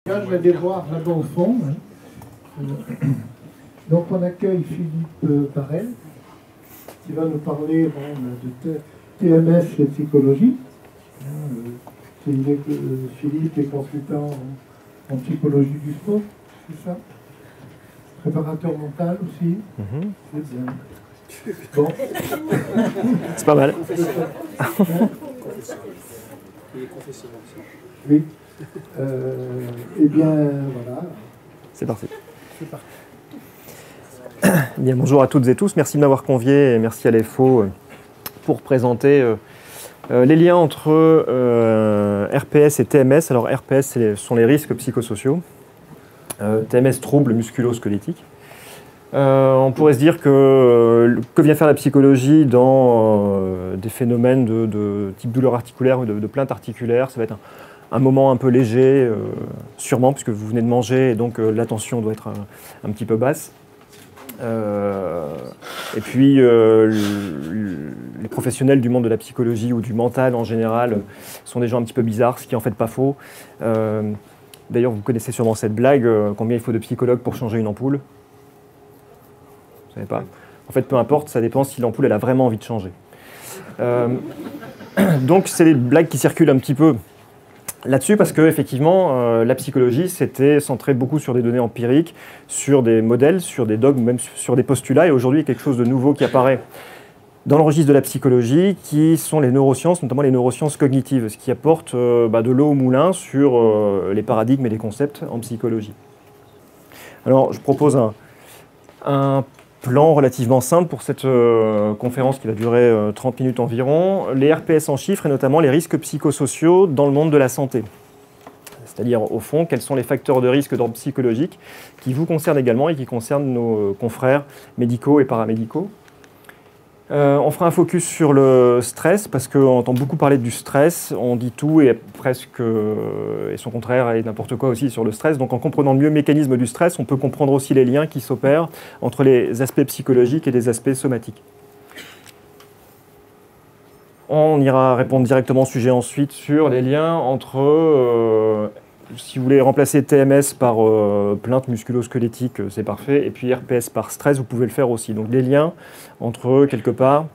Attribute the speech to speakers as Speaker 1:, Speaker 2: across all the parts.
Speaker 1: Là, je vais aller voir là-bas au fond. Donc, on accueille Philippe Parel, qui va nous parler de TMS et psychologie. Philippe est consultant en psychologie du sport, c'est ça? Préparateur mental aussi. C'est bien. Bon.
Speaker 2: C'est pas mal.
Speaker 1: Oui. Eh bien, voilà.
Speaker 2: C'est parti.
Speaker 1: C'est parti.
Speaker 2: Bien, bonjour à toutes et tous. Merci de m'avoir convié et merci à l'EFO pour présenter les liens entre RPS et TMS. Alors RPS, ce sont les risques psychosociaux. TMS, troubles musculo-squelettiques. On pourrait se dire que vient faire la psychologie dans des phénomènes de type douleur articulaire ou de plainte articulaire. Ça va être un moment un peu léger, sûrement, puisque vous venez de manger et donc la tension doit être un petit peu basse. Et puis, les professionnels du monde de la psychologie ou du mental en général sont des gens un petit peu bizarres, ce qui est en fait pas faux. D'ailleurs, vous connaissez sûrement cette blague, combien il faut de psychologues pour changer une ampoule? Vous savez pas? En fait, peu importe, ça dépend si l'ampoule elle a vraiment envie de changer. Donc, c'est des blagues qui circulent un petit peu là-dessus parce que effectivement, la psychologie s'était centrée beaucoup sur des données empiriques, sur des modèles, sur des dogmes, même sur des postulats. Et aujourd'hui, il y a quelque chose de nouveau qui apparaît dans le registre de la psychologie, qui sont les neurosciences, notamment les neurosciences cognitives, ce qui apporte de l'eau au moulin sur les paradigmes et les concepts en psychologie. Alors, je propose un plan relativement simple pour cette conférence qui va durer 30 minutes environ. Les RPS en chiffres et notamment les risques psychosociaux dans le monde de la santé. C'est-à-dire, au fond, quels sont les facteurs de risque d'ordre psychologique qui vous concernent également et qui concernent nos confrères médicaux et paramédicaux. On fera un focus sur le stress, parce qu'on entend beaucoup parler du stress, on dit tout et presque et son contraire et n'importe quoi aussi sur le stress. Donc en comprenant mieux le mécanisme du stress, on peut comprendre aussi les liens qui s'opèrent entre les aspects psychologiques et les aspects somatiques. On ira répondre directement au sujet ensuite sur les liens entre, si vous voulez remplacer TMS par plainte musculo-squelettique, c'est parfait, et puis RPS par stress, vous pouvez le faire aussi. Donc les liens entre, quelque part,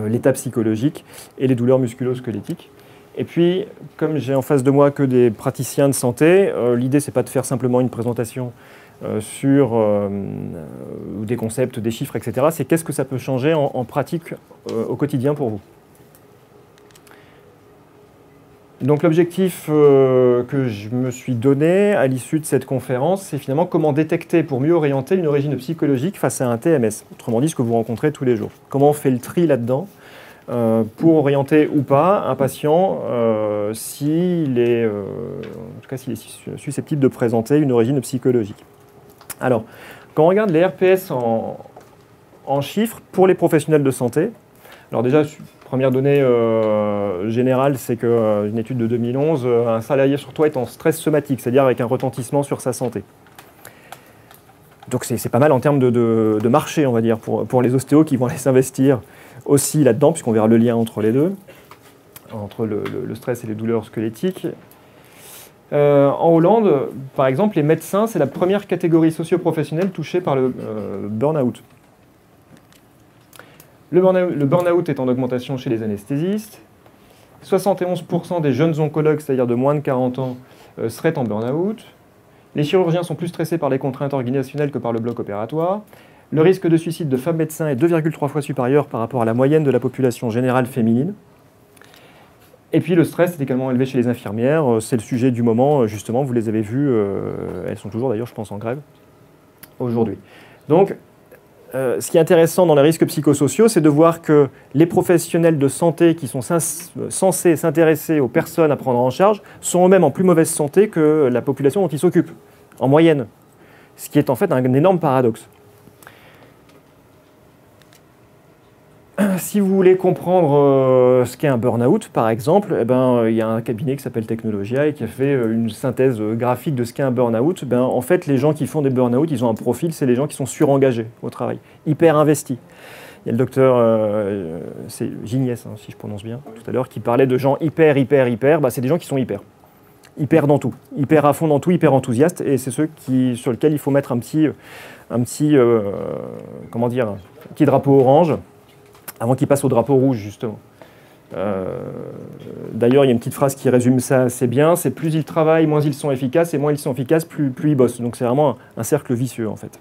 Speaker 2: l'état psychologique et les douleurs musculo-squelettiques. Et puis, comme j'ai en face de moi que des praticiens de santé, l'idée c'est pas de faire simplement une présentation sur des concepts, des chiffres, etc. C'est qu'est-ce que ça peut changer en pratique au quotidien pour vous. Donc l'objectif que je me suis donné à l'issue de cette conférence, c'est finalement comment détecter pour mieux orienter une origine psychologique face à un TMS. Autrement dit, ce que vous rencontrez tous les jours. Comment on fait le tri là-dedans pour orienter ou pas un patient s'il est, en tout cas, s'il est susceptible de présenter une origine psychologique. Alors, quand on regarde les RPS en chiffres pour les professionnels de santé, alors déjà, première donnée générale, c'est qu'une étude de 2011, un salarié sur trois est en stress somatique, c'est-à-dire avec un retentissement sur sa santé. Donc c'est pas mal en termes de marché, on va dire, pour les ostéos qui vont aller s'investir aussi là-dedans, puisqu'on verra le lien entre les deux, entre le stress et les douleurs squelettiques. En Hollande, par exemple, les médecins, c'est la première catégorie socio-professionnelle touchée par le burn-out. Le burn-out est en augmentation chez les anesthésistes. 71% des jeunes oncologues, c'est-à-dire de moins de 40 ans, seraient en burn-out. Les chirurgiens sont plus stressés par les contraintes organisationnelles que par le bloc opératoire. Le risque de suicide de femmes médecins est 2,3 fois supérieur par rapport à la moyenne de la population générale féminine. Et puis le stress est également élevé chez les infirmières. C'est le sujet du moment, justement, vous les avez vues. Elles sont toujours, d'ailleurs, je pense, en grève aujourd'hui. Donc, ce qui est intéressant dans les risques psychosociaux, c'est de voir que les professionnels de santé qui sont censés s'intéresser aux personnes à prendre en charge sont eux-mêmes en plus mauvaise santé que la population dont ils s'occupent, en moyenne. Ce qui est en fait un énorme paradoxe. Si vous voulez comprendre ce qu'est un burn-out, par exemple, il y a un cabinet qui s'appelle Technologia et qui a fait une synthèse graphique de ce qu'est un burn-out. En fait, les gens qui font des burn-out, ils ont un profil, c'est les gens qui sont surengagés au travail, hyper investis. Il y a le docteur c'est Gignès, si je prononce bien, tout à l'heure, qui parlait de gens hyper, c'est des gens qui sont hyper. hyper dans tout, hyper à fond dans tout, hyper enthousiaste, et c'est ceux sur lesquels il faut mettre un petit comment dire, un petit drapeau orange avant qu'il passe au drapeau rouge, justement. D'ailleurs, il y a une petite phrase qui résume ça assez bien, c'est plus ils travaillent, moins ils sont efficaces, et moins ils sont efficaces, plus ils bossent. Donc c'est vraiment un cercle vicieux, en fait.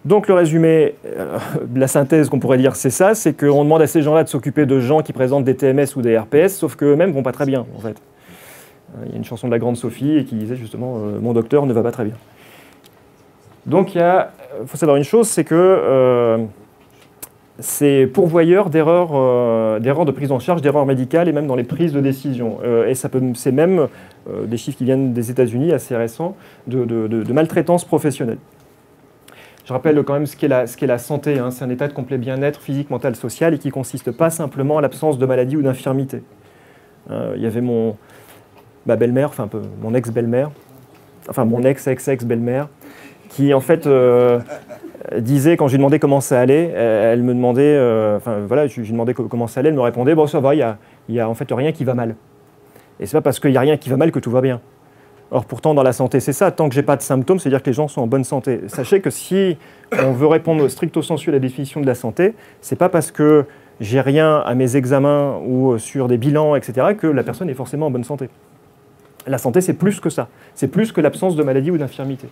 Speaker 2: Donc le résumé, la synthèse qu'on pourrait dire, c'est ça, c'est qu'on demande à ces gens-là de s'occuper de gens qui présentent des TMS ou des RPS, sauf qu'eux-mêmes ne vont pas très bien, en fait. Il y a une chanson de la grande Sophie et qui disait justement « Mon docteur ne va pas très bien ». Donc il faut savoir une chose, c'est que c'est pourvoyeur d'erreurs de prise en charge, d'erreurs médicales et même dans les prises de décision. Et c'est même des chiffres qui viennent des États-Unis assez récents de maltraitance professionnelle. Je rappelle quand même ce qu'est la santé. Hein. C'est un état de complet bien-être physique, mental, social et qui ne consiste pas simplement à l'absence de maladie ou d'infirmité. Il y avait ma belle-mère, enfin mon ex-belle-mère, enfin mon ex-ex-ex-belle-mère, qui en fait disait, quand je lui demandais comment ça allait, elle me demandait, voilà, je lui demandais comment ça allait, elle me répondait, bon ça va, il y a en fait rien qui va mal. Et c'est pas parce qu'il n'y a rien qui va mal que tout va bien. Or pourtant dans la santé c'est ça, tant que j'ai pas de symptômes, c'est-à-dire que les gens sont en bonne santé. Sachez que si on veut répondre stricto sensu à la définition de la santé, c'est pas parce que j'ai rien à mes examens ou sur des bilans, etc., que la personne est forcément en bonne santé. La santé c'est plus que ça, c'est plus que l'absence de maladie ou d'infirmité.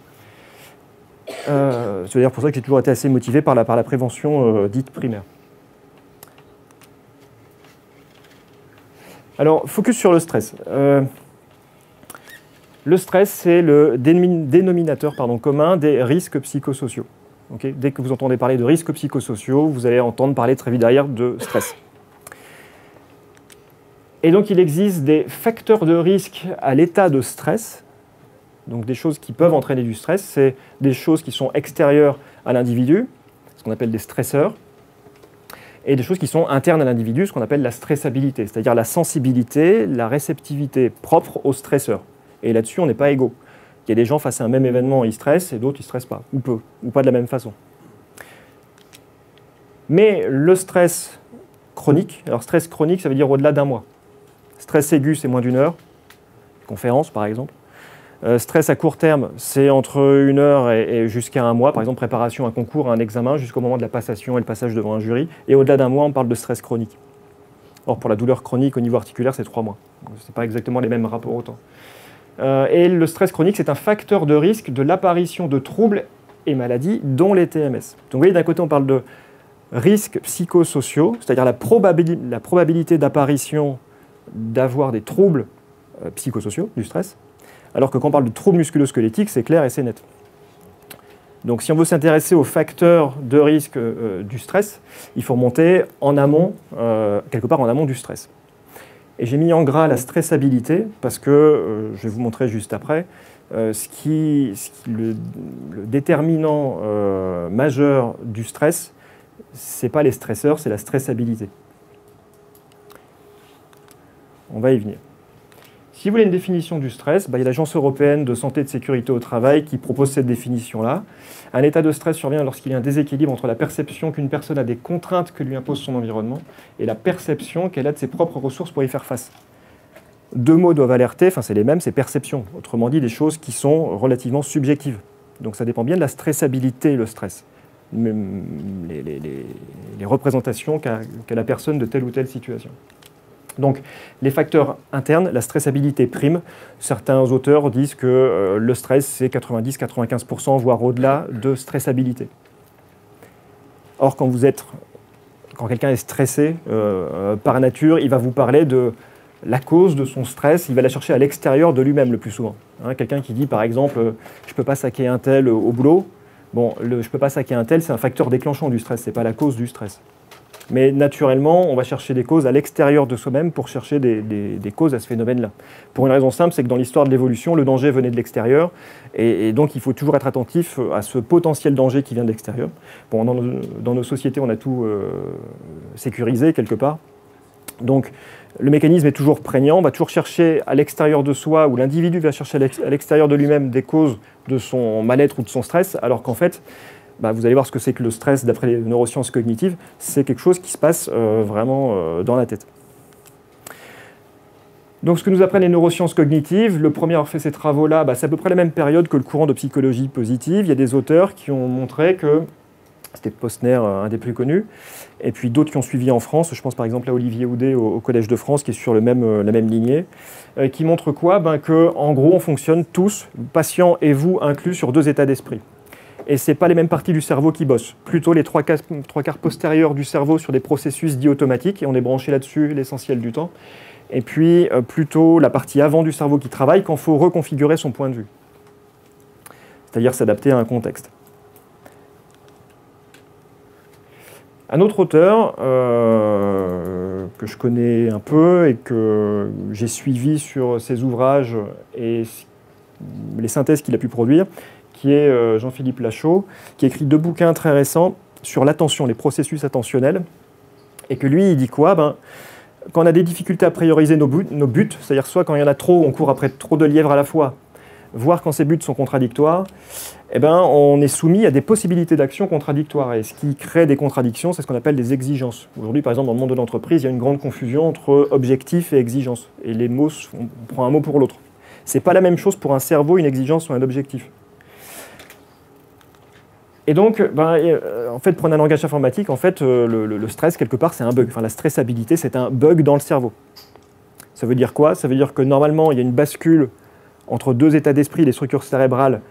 Speaker 2: C'est d'ailleurs pour ça que j'ai toujours été assez motivé par la prévention dite primaire. Alors, focus sur le stress. Le stress, c'est le dénominateur commun des risques psychosociaux. Okay, dès que vous entendez parler de risques psychosociaux, vous allez entendre parler très vite derrière de stress. Et donc, il existe des facteurs de risque à l'état de stress. Donc des choses qui peuvent entraîner du stress, c'est des choses qui sont extérieures à l'individu, ce qu'on appelle des stresseurs, et des choses qui sont internes à l'individu, ce qu'on appelle la stressabilité, c'est-à-dire la sensibilité, la réceptivité propre aux stresseurs. Et là-dessus, on n'est pas égaux. Il y a des gens face à un même événement, ils stressent, et d'autres, ils ne stressent pas, ou peu, ou pas de la même façon. Mais le stress chronique, alors stress chronique, ça veut dire au-delà d'un mois. Stress aigu, c'est moins d'une heure, conférence par exemple. Stress à court terme, c'est entre 1 heure et jusqu'à 1 mois, par exemple préparation à un concours, à un examen, jusqu'au moment de la passation et le passage devant un jury. Et au-delà d'un mois, on parle de stress chronique. Or, pour la douleur chronique au niveau articulaire, c'est 3 mois. Ce n'est pas exactement les mêmes rapports au temps. Et le stress chronique, c'est un facteur de risque de l'apparition de troubles et maladies, dont les TMS. Donc vous voyez, d'un côté, on parle de risques psychosociaux, c'est-à-dire la probabilité d'apparition d'avoir des troubles psychosociaux, du stress. Alors que quand on parle de troubles musculo-squelettiques, c'est clair et c'est net. Donc si on veut s'intéresser aux facteurs de risque du stress, il faut remonter en amont, quelque part en amont du stress. Et j'ai mis en gras la stressabilité, parce que, je vais vous montrer juste après, le déterminant majeur du stress, ce n'est pas les stresseurs, c'est la stressabilité. On va y venir. Si vous voulez une définition du stress, il y a l'Agence européenne de santé et de sécurité au travail qui propose cette définition-là. Un état de stress survient lorsqu'il y a un déséquilibre entre la perception qu'une personne a des contraintes que lui impose son environnement et la perception qu'elle a de ses propres ressources pour y faire face. 2 mots doivent alerter, enfin c'est les mêmes, c'est perception. Autrement dit, des choses qui sont relativement subjectives. Donc ça dépend bien de la stressabilité, le stress. Les représentations qu'a la personne de telle ou telle situation. Donc, les facteurs internes, la stressabilité prime. Certains auteurs disent que le stress, c'est 90-95%, voire au-delà de stressabilité. Or, quand quelqu'un est stressé par nature, il va vous parler de la cause de son stress, il va la chercher à l'extérieur de lui-même le plus souvent. Hein, quelqu'un qui dit, par exemple, je ne peux pas saquer un tel au boulot. Bon, je ne peux pas saquer un tel, c'est un facteur déclenchant du stress, ce n'est pas la cause du stress. Mais naturellement, on va chercher des causes à l'extérieur de soi-même pour chercher des causes à ce phénomène-là. Pour une raison simple, c'est que dans l'histoire de l'évolution, le danger venait de l'extérieur, et donc il faut toujours être attentif à ce potentiel danger qui vient de l'extérieur. Bon, dans nos sociétés, on a tout sécurisé quelque part. Donc le mécanisme est toujours prégnant, on va toujours chercher à l'extérieur de soi, ou l'individu va chercher à l'extérieur de lui-même des causes de son mal-être ou de son stress, alors qu'en fait, bah, vous allez voir ce que c'est que le stress d'après les neurosciences cognitives. C'est quelque chose qui se passe vraiment dans la tête. Donc ce que nous apprennent les neurosciences cognitives, le premier à avoir fait ces travaux-là, bah, c'est à peu près la même période que le courant de psychologie positive. Il y a des auteurs qui ont montré que, c'était Posner, un des plus connus, et puis d'autres qui ont suivi en France, je pense par exemple à Olivier Houdet au Collège de France, qui est sur la même lignée, qui montre quoi? Ben, que, en gros, on fonctionne tous, patients et vous inclus, sur deux états d'esprit. Et ce n'est pas les mêmes parties du cerveau qui bossent, plutôt les trois quarts postérieurs du cerveau sur des processus dits automatiques, et on est branché là-dessus l'essentiel du temps, et puis plutôt la partie avant du cerveau qui travaille quand il faut reconfigurer son point de vue, c'est-à-dire s'adapter à un contexte. Un autre auteur que je connais un peu et que j'ai suivi sur ses ouvrages et les synthèses qu'il a pu produire, qui est Jean-Philippe Lachaud, qui a écrit 2 bouquins très récents sur l'attention, les processus attentionnels, et que lui, il dit quoi? Ben, quand on a des difficultés à prioriser nos buts, c'est-à-dire soit quand il y en a trop, on court après trop de lièvres à la fois, voire quand ces buts sont contradictoires, eh ben, on est soumis à des possibilités d'action contradictoires. Et ce qui crée des contradictions, c'est ce qu'on appelle des exigences. Aujourd'hui, par exemple, dans le monde de l'entreprise, il y a une grande confusion entre objectif et exigence. Et les mots, on prend un mot pour l'autre. Ce n'est pas la même chose pour un cerveau, une exigence ou un objectif. Et donc, en fait, pour un langage informatique, en fait, le stress, quelque part, c'est un bug. Enfin, la stressabilité, c'est un bug dans le cerveau. Ça veut dire quoi? Ça veut dire que normalement, il y a une bascule entre deux états d'esprit, les structures cérébrales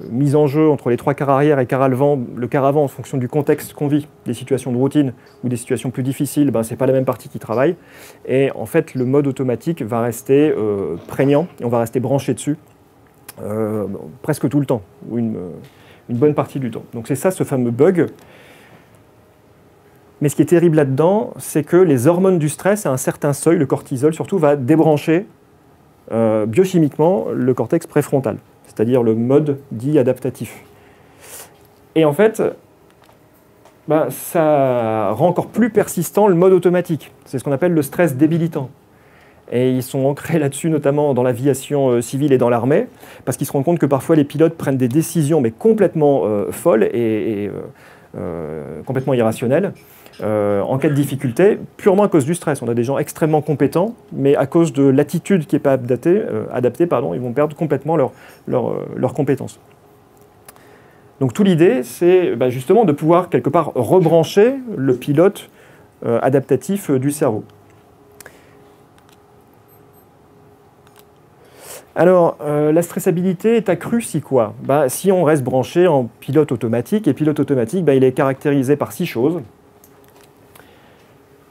Speaker 2: mises en jeu entre les 3 quarts arrière et le quart avant en fonction du contexte qu'on vit, des situations de routine ou des situations plus difficiles, ce n'est pas la même partie qui travaille. Et en fait, le mode automatique va rester prégnant et on va rester branché dessus presque tout le temps, ou une bonne partie du temps. Donc c'est ça, ce fameux bug. Mais ce qui est terrible là-dedans, c'est que les hormones du stress, à un certain seuil, le cortisol surtout, va débrancher biochimiquement le cortex préfrontal, c'est-à-dire le mode dit adaptatif. Et en fait, ça rend encore plus persistant le mode automatique. C'est ce qu'on appelle le stress débilitant. Et ils sont ancrés là-dessus, notamment dans l'aviation civile et dans l'armée, parce qu'ils se rendent compte que parfois les pilotes prennent des décisions mais complètement folles et complètement irrationnelles, en cas de difficulté, purement à cause du stress. On a des gens extrêmement compétents, mais à cause de l'attitude qui n'est pas adaptée, ils vont perdre complètement leurs compétences. Donc toute l'idée, c'est justement de pouvoir quelque part rebrancher le pilote adaptatif du cerveau. Alors, la stressabilité est accrue si quoi? Si on reste branché en pilote automatique, et pilote automatique, il est caractérisé par 6 choses.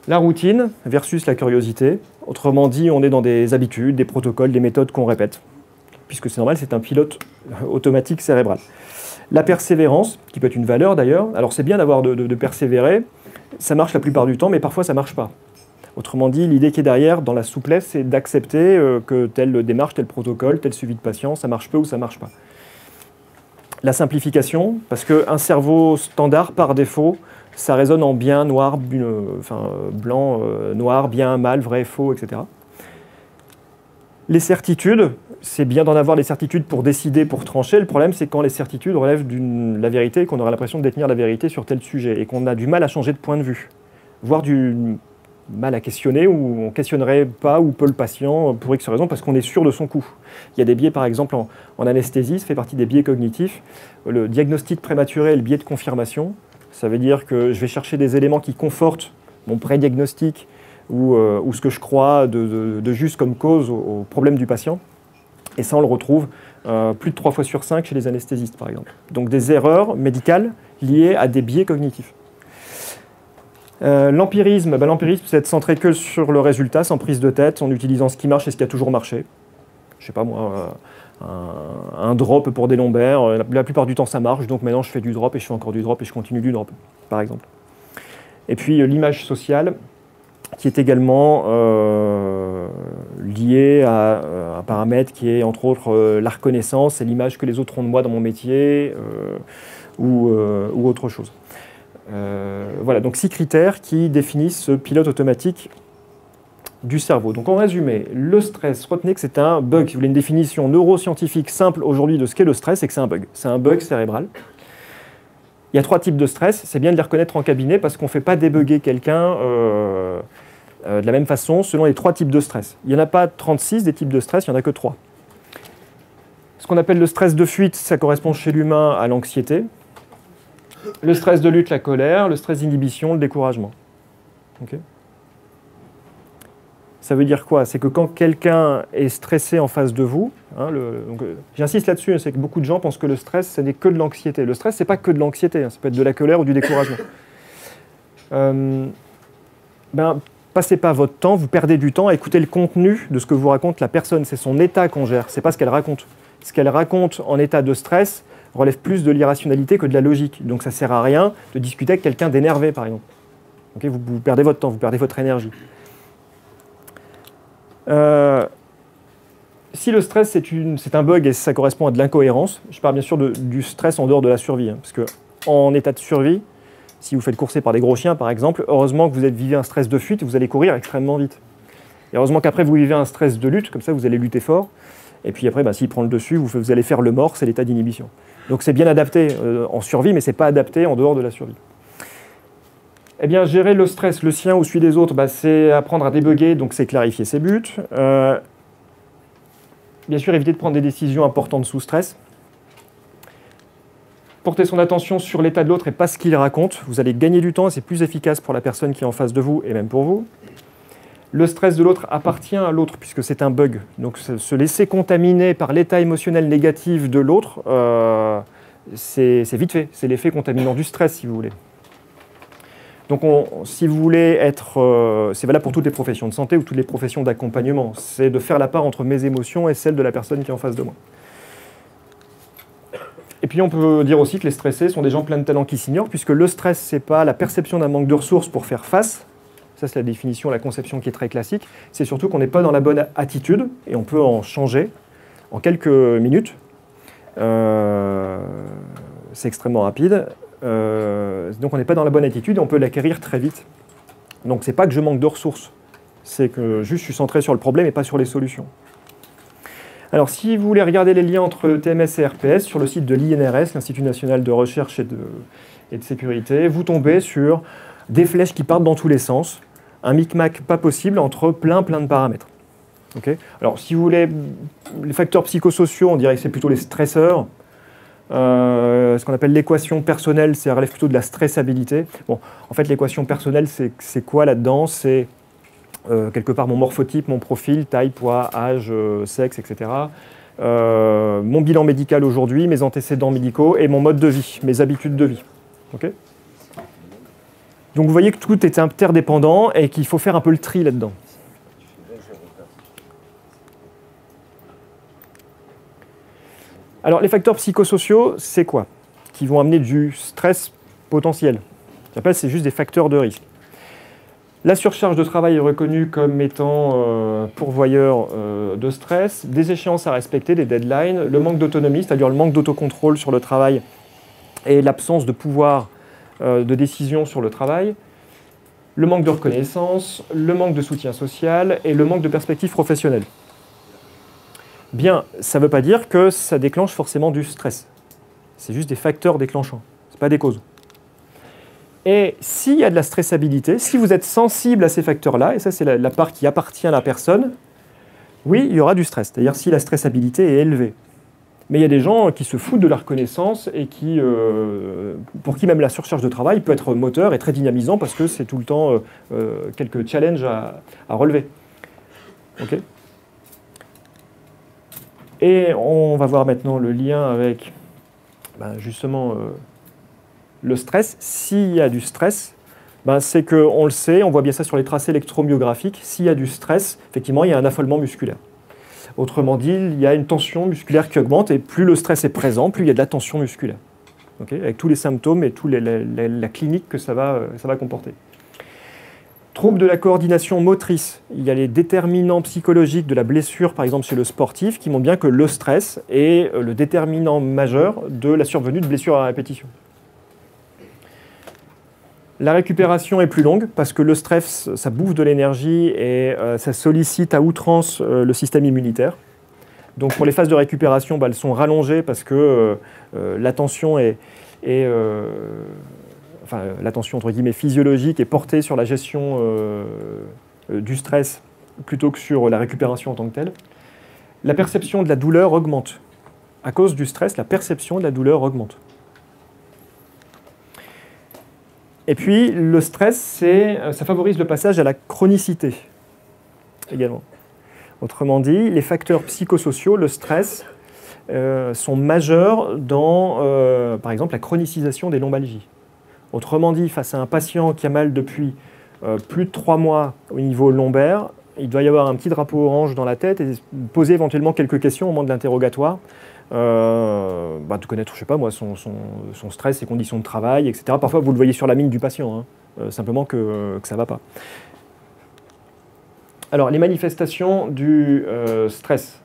Speaker 2: La routine versus la curiosité. Autrement dit, on est dans des habitudes, des protocoles, des méthodes qu'on répète, puisque c'est normal, c'est un pilote automatique cérébral. La persévérance, qui peut être une valeur d'ailleurs. Alors c'est bien d'avoir de persévérer, ça marche la plupart du temps, mais parfois ça ne marche pas. Autrement dit, l'idée qui est derrière, dans la souplesse, c'est d'accepter que telle démarche, tel protocole, tel suivi de patient, ça marche peu ou ça ne marche pas. La simplification, parce qu'un cerveau standard, par défaut, ça résonne en bien, noir, blanc, noir, bien, mal, vrai, faux, etc. Les certitudes, c'est bien d'en avoir les certitudes pour décider, pour trancher. Le problème, c'est quand les certitudes relèvent de la vérité, qu'on aura l'impression de détenir la vérité sur tel sujet, et qu'on a du mal à changer de point de vue, voire du mal à questionner, ou on ne questionnerait pas ou peu le patient pour X raison, parce qu'on est sûr de son coup. Il y a des biais, par exemple, en anesthésie, ça fait partie des biais cognitifs. Le diagnostic prématuré est le biais de confirmation. Ça veut dire que je vais chercher des éléments qui confortent mon pré-diagnostic ou ce que je crois de juste comme cause au problème du patient. Et ça, on le retrouve plus de 3 fois sur 5 chez les anesthésistes, par exemple. Donc des erreurs médicales liées à des biais cognitifs. L'empirisme, c'est être centré que sur le résultat, sans prise de tête, en utilisant ce qui marche et ce qui a toujours marché. Je sais pas moi, un drop pour des lombaires, la plupart du temps ça marche, donc maintenant je fais du drop et je fais encore du drop et je continue du drop, par exemple. Et puis l'image sociale, qui est également liée à un paramètre qui est entre autres la reconnaissance et l'image que les autres ont de moi dans mon métier ou autre chose. Voilà, donc 6 critères qui définissent ce pilote automatique du cerveau. Donc en résumé, le stress, retenez que c'est un bug. Si vous voulez une définition neuroscientifique simple aujourd'hui de ce qu'est le stress, c'est que c'est un bug. C'est un bug cérébral. Il y a 3 types de stress, c'est bien de les reconnaître en cabinet parce qu'on ne fait pas débugger quelqu'un de la même façon selon les 3 types de stress. Il n'y en a pas 36 des types de stress, il n'y en a que 3. Ce qu'on appelle le stress de fuite, ça correspond chez l'humain à l'anxiété. Le stress de lutte, la colère. Le stress d'inhibition, le découragement. Okay. Ça veut dire quoi? C'est que quand quelqu'un est stressé en face de vous, hein, j'insiste là-dessus, c'est que beaucoup de gens pensent que le stress, ce n'est que de l'anxiété. Le stress, ce n'est pas que de l'anxiété, hein, ça peut être de la colère ou du découragement. Passez pas votre temps, vous perdez du temps à écouter le contenu de ce que vous raconte la personne. C'est son état qu'on gère, c'est pas ce qu'elle raconte. Ce qu'elle raconte en état de stress relève plus de l'irrationalité que de la logique. Donc ça ne sert à rien de discuter avec quelqu'un d'énervé, par exemple. Okay, vous perdez votre temps, vous perdez votre énergie. Si le stress c'est un bug et ça correspond à de l'incohérence, je parle bien sûr du stress en dehors de la survie, hein, parce qu'en état de survie, si vous faites courser par des gros chiens par exemple, heureusement que vous vivez un stress de fuite, vous allez courir extrêmement vite. Et heureusement qu'après vous vivez un stress de lutte, comme ça vous allez lutter fort, et puis après s'il prend le dessus, vous allez faire le mort, c'est l'état d'inhibition. Donc c'est bien adapté en survie, mais ce n'est pas adapté en dehors de la survie. Eh bien, gérer le stress, le sien ou celui des autres, c'est apprendre à débugger, donc c'est clarifier ses buts. Bien sûr, éviter de prendre des décisions importantes sous stress. Porter son attention sur l'état de l'autre et pas ce qu'il raconte. Vous allez gagner du temps et c'est plus efficace pour la personne qui est en face de vous et même pour vous. Le stress de l'autre appartient à l'autre puisque c'est un bug. Donc se laisser contaminer par l'état émotionnel négatif de l'autre, c'est vite fait. C'est l'effet contaminant du stress, si vous voulez. Donc, si vous voulez être... c'est valable pour toutes les professions de santé ou toutes les professions d'accompagnement. C'est de faire la part entre mes émotions et celles de la personne qui est en face de moi. Et puis, on peut dire aussi que les stressés sont des gens pleins de talent qui s'ignorent, puisque le stress, ce n'est pas la perception d'un manque de ressources pour faire face. Ça, c'est la définition, la conception qui est très classique. C'est surtout qu'on n'est pas dans la bonne attitude, et on peut en changer en quelques minutes. C'est extrêmement rapide. Donc on n'est pas dans la bonne attitude et on peut l'acquérir très vite. Donc c'est pas que je manque de ressources, c'est que juste je suis centré sur le problème et pas sur les solutions. Alors si vous voulez regarder les liens entre TMS et RPS sur le site de l'INRS, l'Institut National de Recherche et de Sécurité, vous tombez sur des flèches qui partent dans tous les sens, un micmac pas possible entre plein de paramètres. Okay. Alors si vous voulez les facteurs psychosociaux, on dirait que c'est plutôt les stresseurs. Ce qu'on appelle l'équation personnelle, ça relève plutôt de la stressabilité. Bon, en fait, l'équation personnelle, c'est quoi là-dedans? C'est quelque part mon morphotype, mon profil, taille, poids, âge, sexe, etc. Mon bilan médical aujourd'hui, mes antécédents médicaux et mon mode de vie, mes habitudes de vie. Okay. Donc vous voyez que tout est interdépendant et qu'il faut faire un peu le tri là-dedans. Alors, les facteurs psychosociaux, c'est quoi? Qui vont amener du stress potentiel. C'est juste des facteurs de risque. La surcharge de travail est reconnue comme étant pourvoyeur de stress, des échéances à respecter, des deadlines, le manque d'autonomie, c'est-à-dire le manque d'autocontrôle sur le travail et l'absence de pouvoir de décision sur le travail, le manque de reconnaissance, le manque de soutien social et le manque de perspective professionnelle. Bien, ça ne veut pas dire que ça déclenche forcément du stress. C'est juste des facteurs déclenchants, ce n'est pas des causes. Et s'il y a de la stressabilité, si vous êtes sensible à ces facteurs-là, et ça c'est la part qui appartient à la personne, oui, il y aura du stress, c'est-à-dire si la stressabilité est élevée. Mais il y a des gens qui se foutent de la reconnaissance et pour qui même la surcharge de travail peut être moteur et très dynamisant parce que c'est tout le temps quelques challenges à relever. Okay. Et on va voir maintenant le lien avec justement le stress. S'il y a du stress, c'est qu'on le sait, on voit bien ça sur les tracés électromyographiques, s'il y a du stress, effectivement, il y a un affolement musculaire. Autrement dit, il y a une tension musculaire qui augmente et plus le stress est présent, plus il y a de la tension musculaire. Okay, avec tous les symptômes et toute la clinique que ça va comporter. Troubles de la coordination motrice. Il y a les déterminants psychologiques de la blessure, par exemple chez le sportif, qui montrent bien que le stress est le déterminant majeur de la survenue de blessures à répétition. La récupération est plus longue parce que le stress, ça bouffe de l'énergie et ça sollicite à outrance le système immunitaire. Donc pour les phases de récupération, elles sont rallongées parce que la tension est et enfin, l'attention entre guillemets physiologique est portée sur la gestion du stress plutôt que sur la récupération en tant que telle. La perception de la douleur augmente. À cause du stress, la perception de la douleur augmente. Et puis, le stress, ça favorise le passage à la chronicité également. Autrement dit, les facteurs psychosociaux, le stress, sont majeurs dans, par exemple, la chronicisation des lombalgies. Autrement dit, face à un patient qui a mal depuis plus de 3 mois au niveau lombaire, il doit y avoir un petit drapeau orange dans la tête et poser éventuellement quelques questions au moment de l'interrogatoire. De connaître, je sais pas moi, son stress, ses conditions de travail, etc. Parfois, vous le voyez sur la mine du patient, hein, simplement que ça ne va pas. Alors, les manifestations du stress.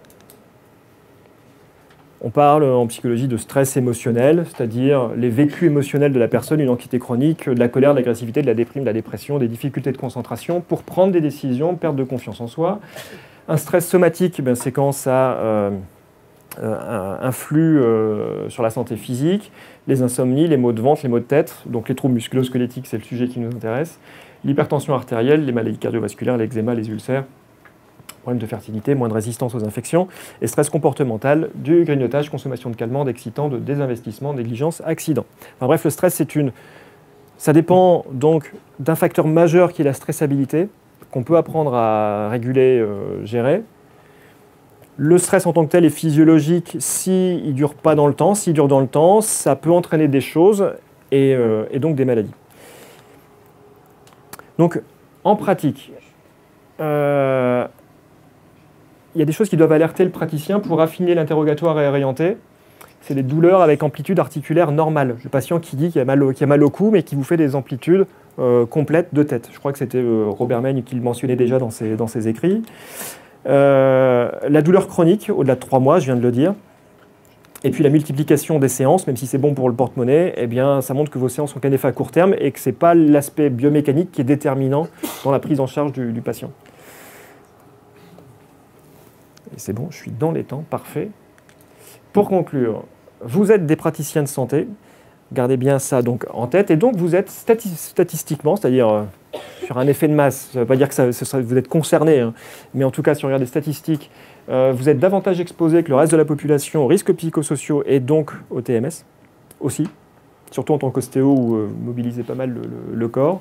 Speaker 2: On parle en psychologie de stress émotionnel, c'est-à-dire les vécus émotionnels de la personne, une anxiété chronique, de la colère, de l'agressivité, de la déprime, de la dépression, des difficultés de concentration pour prendre des décisions, perte de confiance en soi. Un stress somatique, c'est quand ça influe sur la santé physique, les insomnies, les maux de ventre, les maux de tête, donc les troubles musculo-squelettiques, c'est le sujet qui nous intéresse, l'hypertension artérielle, les maladies cardiovasculaires, l'eczéma, les ulcères, problème de fertilité, moins de résistance aux infections, et stress comportemental, du grignotage, consommation de calmants, d'excitants, de désinvestissement, négligence, accident. Enfin bref, le stress, ça dépend donc d'un facteur majeur qui est la stressabilité, qu'on peut apprendre à réguler, gérer. Le stress en tant que tel est physiologique s'il ne dure pas dans le temps. S'il dure dans le temps, ça peut entraîner des choses et donc des maladies. Donc, en pratique, il y a des choses qui doivent alerter le praticien pour affiner l'interrogatoire et orienter. C'est les douleurs avec amplitude articulaire normale. Le patient qui dit qu'il a mal au cou, mais qui vous fait des amplitudes complètes de tête. Je crois que c'était Robert Meigne qui le mentionnait déjà dans ses écrits. La douleur chronique, au-delà de 3 mois, je viens de le dire. Et puis la multiplication des séances, même si c'est bon pour le porte-monnaie, eh bien, ça montre que vos séances ont qu'un effet à court terme et que ce n'est pas l'aspect biomécanique qui est déterminant dans la prise en charge du patient. Et c'est bon, je suis dans les temps, parfait. Pour conclure, vous êtes des praticiens de santé, gardez bien ça donc en tête, et donc vous êtes statistiquement, c'est-à-dire sur un effet de masse, ça ne veut pas dire que vous êtes concerné, hein, mais en tout cas, si on regarde les statistiques, vous êtes davantage exposé que le reste de la population aux risques psychosociaux et donc au TMS aussi, surtout en tant qu'ostéo où vous mobilisez pas mal le corps.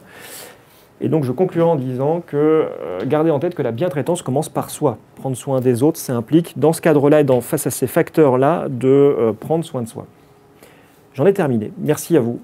Speaker 2: Et donc je conclurai en disant que gardez en tête que la bientraitance commence par soi. Prendre soin des autres, ça implique, dans ce cadre-là et face à ces facteurs-là, de prendre soin de soi. J'en ai terminé. Merci à vous.